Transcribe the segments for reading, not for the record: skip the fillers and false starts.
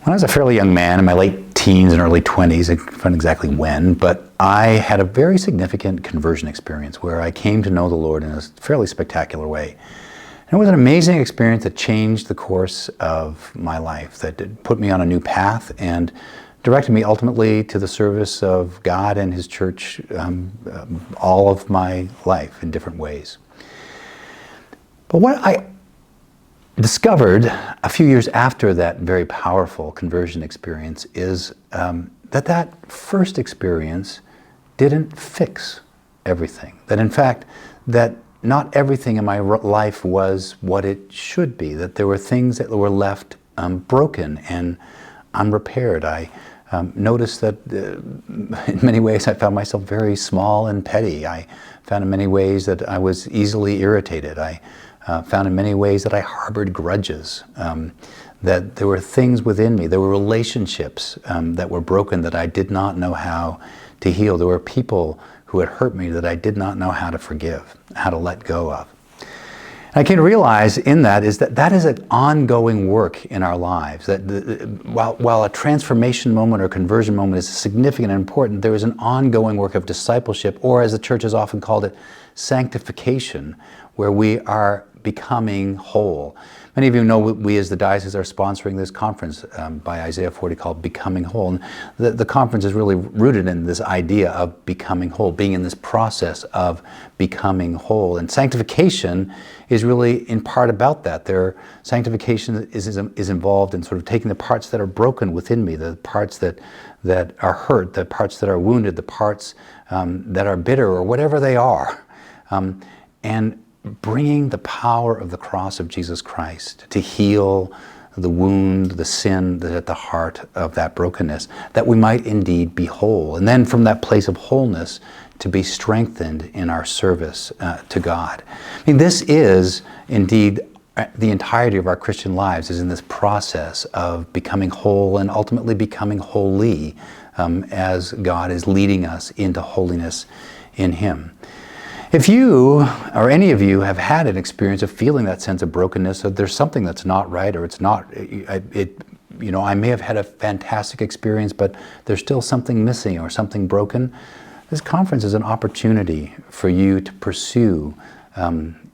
When I was a fairly young man, in my late teens and early 20s, I forget exactly when, but I had a very significant conversion experience where I came to know the Lord in a fairly spectacular way. And it was an amazing experience that changed the course of my life, that put me on a new path and directed me ultimately to the service of God and His church all of my life in different ways. But what I discovered a few years after that very powerful conversion experience is that first experience didn't fix everything. That in fact, that not everything in my life was what it should be, that there were things that were left broken and unrepaired. I noticed that in many ways I found myself very small and petty. I found in many ways that I was easily irritated. I found in many ways that I harbored grudges, that there were things within me, there were relationships that were broken that I did not know how to heal. There were people who had hurt me that I did not know how to forgive, how to let go of. And I came to realize in that is an ongoing work in our lives, that while a transformation moment or conversion moment is significant and important, there is an ongoing work of discipleship, or as the church has often called it, sanctification, where we are becoming whole. Many of you know we as the diocese are sponsoring this conference by Isaiah 40 called Becoming Whole. And the conference is really rooted in this idea of becoming whole, being in this process of becoming whole. And sanctification is really in part about that. Sanctification is involved in sort of taking the parts that are broken within me, the parts that are hurt, the parts that are wounded, the parts that are bitter or whatever they are, and bringing the power of the cross of Jesus Christ to heal the wound, the sin that's at the heart of that brokenness, that we might indeed be whole. And then from that place of wholeness, to be strengthened in our service to God. I mean, this is indeed the entirety of our Christian lives, is in this process of becoming whole and ultimately becoming holy as God is leading us into holiness in Him. If you, or any of you, have had an experience of feeling that sense of brokenness, or there's something that's not right, or it's not, I may have had a fantastic experience, but there's still something missing or something broken, this conference is an opportunity for you to pursue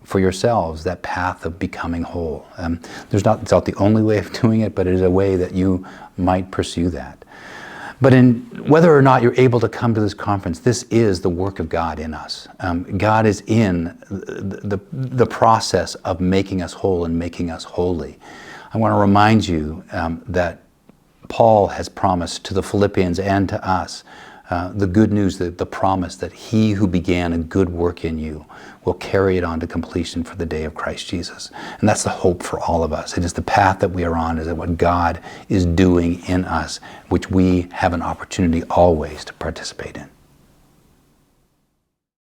for yourselves that path of becoming whole. It's not the only way of doing it, but it is a way that you might pursue that. But in whether or not you're able to come to this conference, this is the work of God in us. God is in the process of making us whole and making us holy. I want to remind you that Paul has promised to the Philippians and to us the good news, the promise that He who began a good work in you will carry it on to completion for the day of Christ Jesus. And that's the hope for all of us. It is the path that we are on, is that what God is doing in us, which we have an opportunity always to participate in.